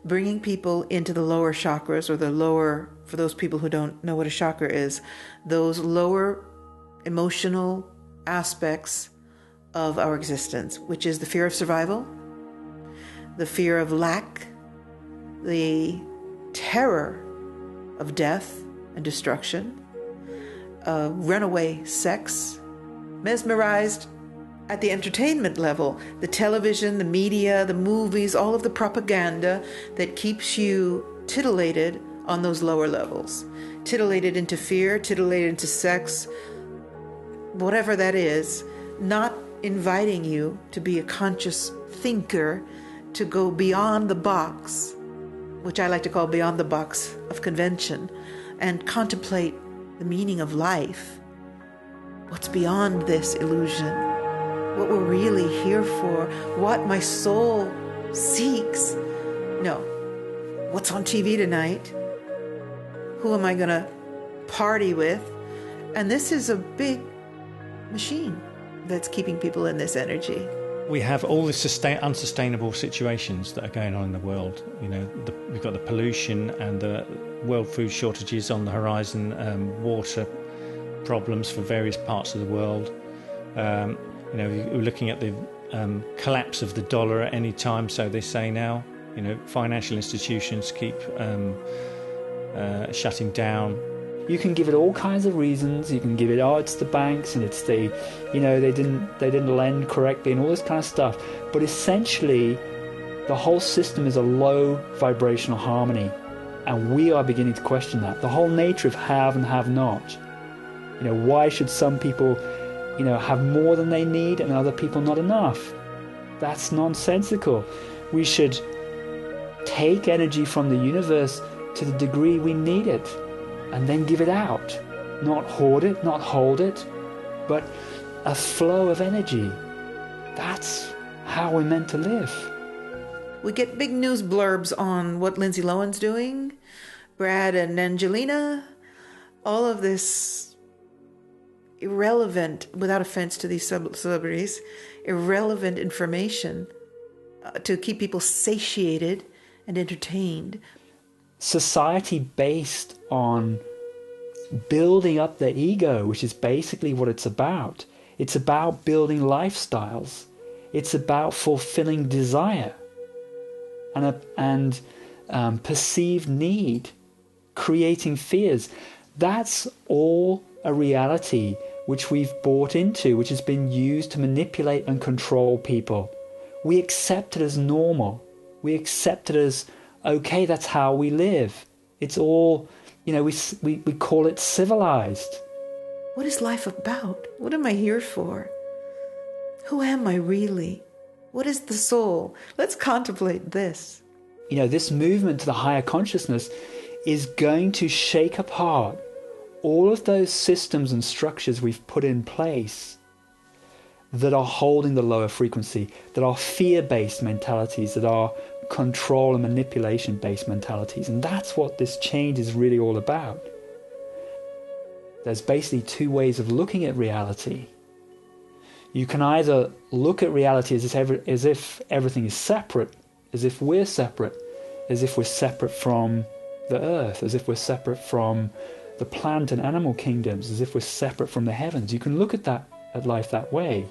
bringing people into the lower chakras, or the lower, for those people who don't know what a chakra is, those lower emotional aspects of our existence, which is the fear of survival, the fear of lack, the terror of death and destruction, runaway sex, mesmerized at the entertainment level, the television, the media, the movies, all of the propaganda that keeps you titillated on those lower levels, titillated into fear, titillated into sex, whatever that is, not inviting you to be a conscious thinker, to go beyond the box, which I like to call beyond the box of convention, and contemplate the meaning of life. What's beyond this illusion? What we're really here for? What my soul seeks? No. What's on TV tonight? Who am I going to party with? And this is a big machine that's keeping people in this energy. We have all these unsustainable situations that are going on in the world. We've got the pollution and the world food shortages on the horizon, water problems for various parts of the world. We're looking at the collapse of the dollar at any time, so they say now. Financial institutions keep shutting down. You can give it all kinds of reasons. You can give it, it's the banks and it's the, they didn't lend correctly and all this kind of stuff. But essentially, the whole system is a low vibrational harmony, and we are beginning to question that. The whole nature of have and have not. Why should some people, have more than they need and other people not enough? That's nonsensical. We should take energy from the universe to the degree we need it, and then give it out. Not hoard it, not hold it, but a flow of energy. That's how we're meant to live. We get big news blurbs on what Lindsay Lohan's doing, Brad and Angelina, all of this irrelevant, without offense to these celebrities, irrelevant information to keep people satiated and entertained. Society based on building up their ego, which is basically what it's about. It's about building lifestyles. It's about fulfilling desire and perceived need, creating fears. That's all a reality which we've bought into, which has been used to manipulate and control people. We accept it as normal. We accept it as okay, that's how we live. It's all, we call it civilized. What is life about? What am I here for? Who am I really? What is the soul? Let's contemplate this. This movement to the higher consciousness is going to shake apart all of those systems and structures we've put in place that are holding the lower frequency, that are fear-based mentalities, that are control and manipulation-based mentalities. And that's what this change is really all about. There's basically two ways of looking at reality. You can either look at reality as if everything is separate, as if we're separate, as if we're separate from the earth, as if we're separate from the plant and animal kingdoms, as if we're separate from the heavens. You can look at life that way,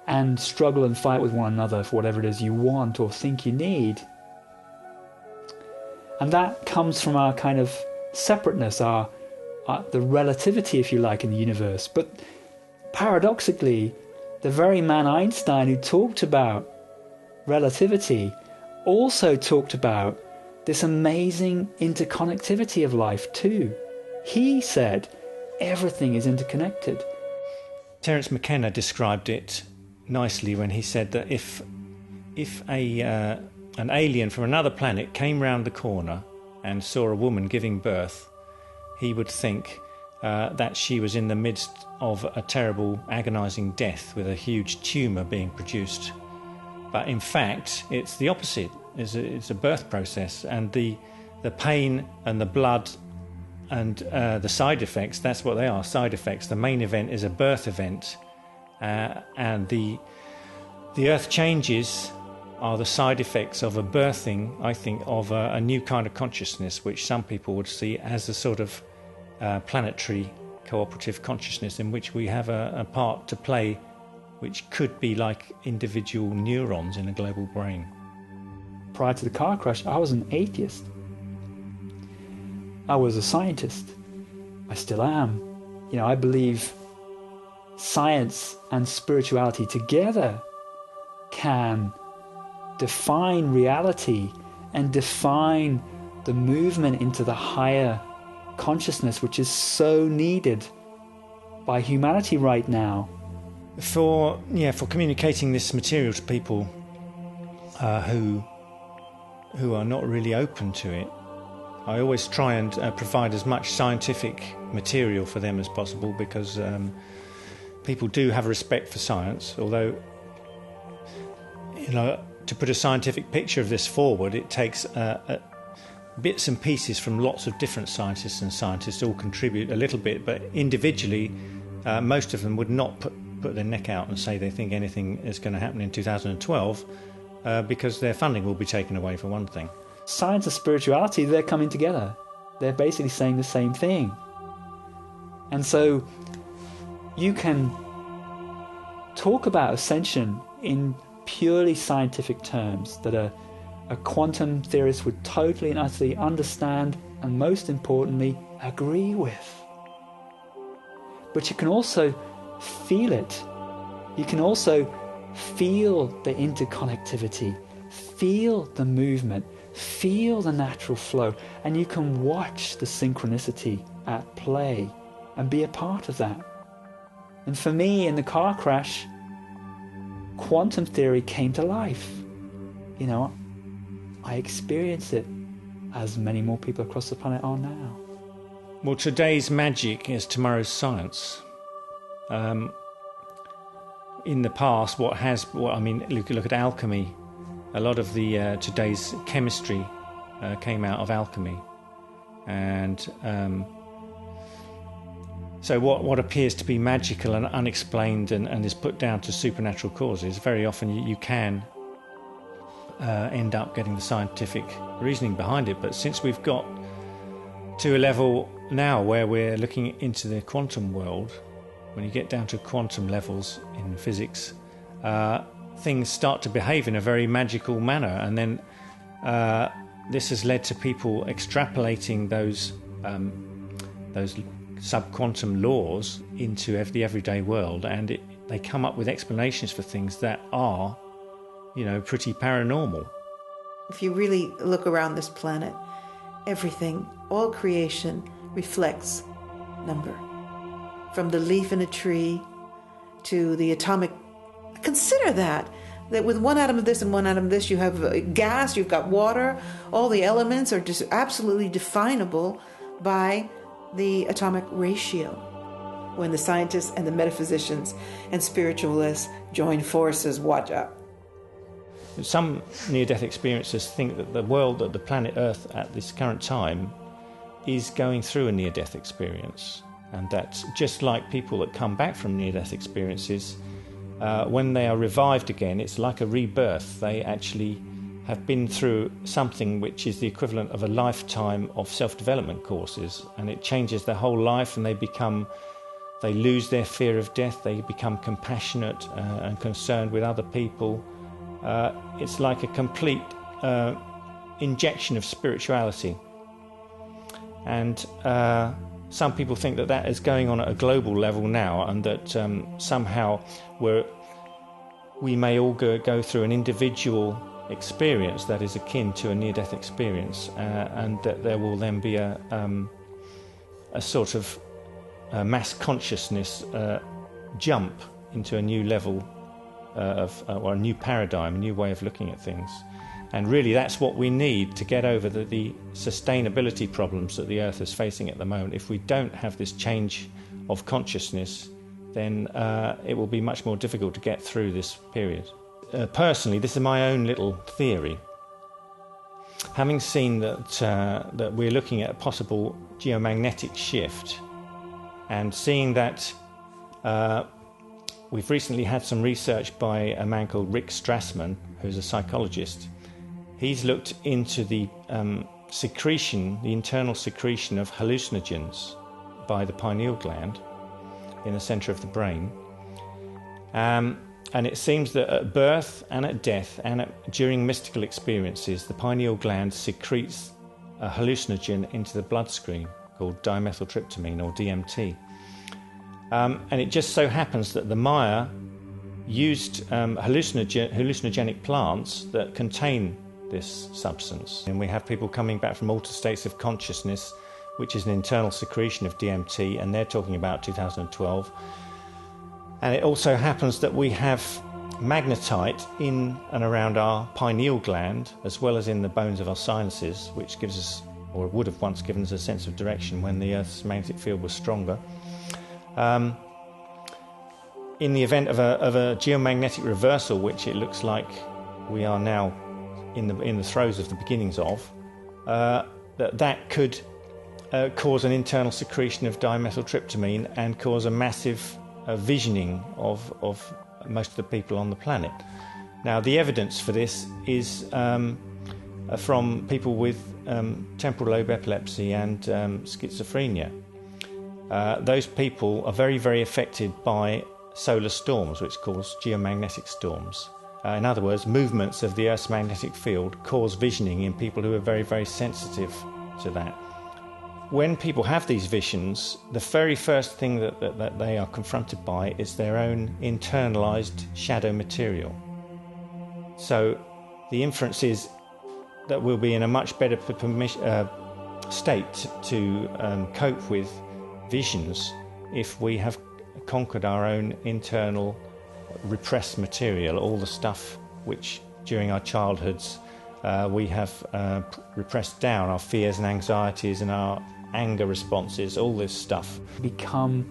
and struggle and fight with one another for whatever it is you want or think you need. And that comes from our kind of separateness, the relativity, if you like, in the universe. But paradoxically, the very man Einstein who talked about relativity also talked about this amazing interconnectivity of life too. He said everything is interconnected. Terence McKenna described it nicely when he said that if an alien from another planet came round the corner and saw a woman giving birth, he would think that she was in the midst of a terrible, agonizing death with a huge tumour being produced. But in fact, it's the opposite. It's a birth process, and the pain and the blood and the side effects, that's what they are, side effects. The main event is a birth event, and the earth changes are the side effects of a birthing, I think, of a new kind of consciousness, which some people would see as a sort of planetary cooperative consciousness in which we have a part to play, which could be like individual neurons in a global brain. Prior to the car crash, I was an atheist. I was a scientist. I still am. I believe science and spirituality together can define reality and define the movement into the higher consciousness, which is so needed by humanity right now. For communicating this material to people who are not really open to it, I always try and provide as much scientific material for them as possible, because people do have a respect for science, although to put a scientific picture of this forward, it takes bits and pieces from lots of different scientists, and scientists all contribute a little bit, but individually most of them would not put their neck out and say they think anything is going to happen in 2012 because their funding will be taken away, for one thing. Science and spirituality, they're coming together. They're basically saying the same thing. And so you can talk about ascension in purely scientific terms that a quantum theorist would totally and utterly understand, and most importantly, agree with. But you can also feel it. You can also feel the interconnectivity, feel the movement, feel the natural flow, and you can watch the synchronicity at play and be a part of that. And for me, in the car crash, quantum theory came to life. I experienced it, as many more people across the planet are now. Well, today's magic is tomorrow's science. In the past, look at alchemy. A lot of the today's chemistry came out of alchemy, and so what appears to be magical and unexplained and is put down to supernatural causes, very often you can end up getting the scientific reasoning behind it. But since we've got to a level now where we're looking into the quantum world, when you get down to quantum levels in physics, things start to behave in a very magical manner, and then this has led to people extrapolating those sub-quantum laws into the everyday world, and they come up with explanations for things that are, pretty paranormal. If you really look around this planet, everything, all creation, reflects number. From the leaf in a tree to the atomic. Consider that with one atom of this and one atom of this, you have gas, you've got water. All the elements are just absolutely definable by the atomic ratio. When the scientists and the metaphysicians and spiritualists join forces, watch out. Some near-death experiencers think that the planet Earth at this current time is going through a near-death experience, and that just like people that come back from near-death experiences, when they are revived again, it's like a rebirth. They actually have been through something which is the equivalent of a lifetime of self-development courses, and it changes their whole life, and they lose their fear of death, they become compassionate and concerned with other people. It's like a complete injection of spirituality. And some people think that is going on at a global level now, and that somehow we may all go through an individual experience that is akin to a near-death experience, and that there will then be a sort of mass consciousness jump into a new level or a new paradigm, a new way of looking at things. And really that's what we need to get over the sustainability problems that the Earth is facing at the moment. If we don't have this change of consciousness, then it will be much more difficult to get through this period. Personally, this is my own little theory. Having seen that we're looking at a possible geomagnetic shift, and seeing that we've recently had some research by a man called Rick Strassman, who's a psychologist. He's looked into the secretion, the internal secretion of hallucinogens by the pineal gland in the centre of the brain. And it seems that at birth and at death and during mystical experiences, the pineal gland secretes a hallucinogen into the bloodstream called dimethyltryptamine, or DMT. And it just so happens that the Maya used hallucinogenic plants that contain this substance. And we have people coming back from altered states of consciousness, which is an internal secretion of DMT, and they're talking about 2012. And it also happens that we have magnetite in and around our pineal gland, as well as in the bones of our sinuses, which gives us, or would have once given us, a sense of direction when the Earth's magnetic field was stronger. In the event of a geomagnetic reversal, which it looks like we are now in the throes of the beginnings of, that could cause an internal secretion of dimethyltryptamine and cause a massive visioning of most of the people on the planet. Now, the evidence for this is from people with temporal lobe epilepsy and schizophrenia. Those people are very, very affected by solar storms, which cause geomagnetic storms. In other words, movements of the Earth's magnetic field cause visioning in people who are very, very sensitive to that. When people have these visions, the very first thing that they are confronted by is their own internalized shadow material. So the inference is that we'll be in a much better state to cope with visions if we have conquered our own internal repressed material, all the stuff which during our childhoods we have repressed down, our fears and anxieties and our anger responses, all this stuff. Become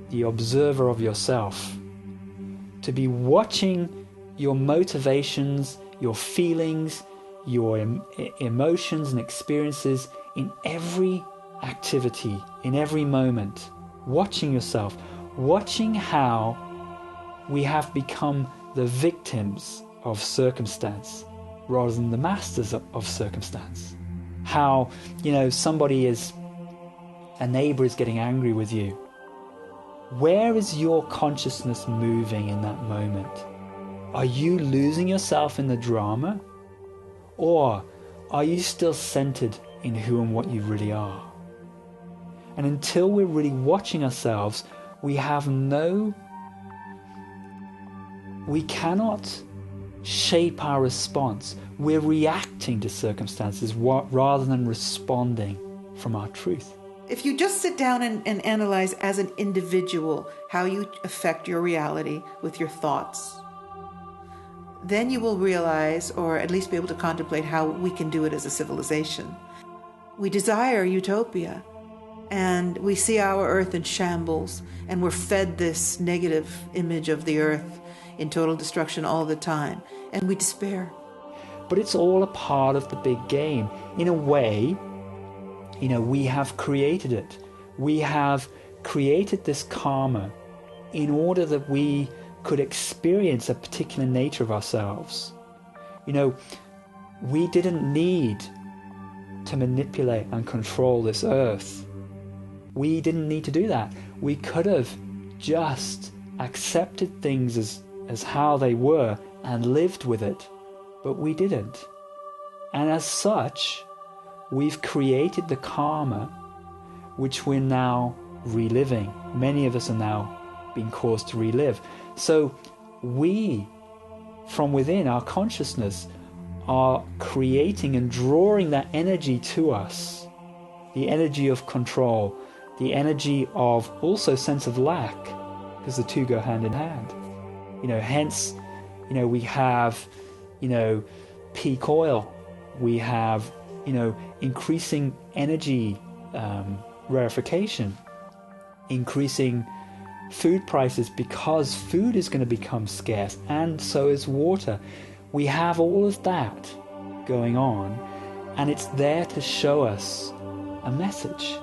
the observer of yourself, to be watching your motivations, your feelings, your emotions and experiences in every activity, in every moment, watching yourself, watching how we have become the victims of circumstance rather than the masters of circumstance. How, a neighbor is getting angry with you. Where is your consciousness moving in that moment? Are you losing yourself in the drama? Or are you still centered in who and what you really are? And until we're really watching ourselves, we cannot shape our response. We're reacting to circumstances rather than responding from our truth. If you just sit down and analyze as an individual how you affect your reality with your thoughts, then you will realize, or at least be able to contemplate, how we can do it as a civilization. We desire utopia, and we see our earth in shambles, and we're fed this negative image of the earth in total destruction all the time, and we despair. But it's all a part of the big game. In a way, we have created it. We have created this karma in order that we could experience a particular nature of ourselves. We didn't need to manipulate and control this earth. We didn't need to do that. We could have just accepted things as how they were and lived with it, but we didn't. And as such, we've created the karma which we're now reliving. Many of us are now being caused to relive. So we, from within our consciousness, are creating and drawing that energy to us. The energy of control, the energy of also sense of lack, because the two go hand in hand. Hence, we have, peak oil. We have, increasing energy rarefication, increasing food prices because food is going to become scarce, and so is water. We have all of that going on, and it's there to show us a message.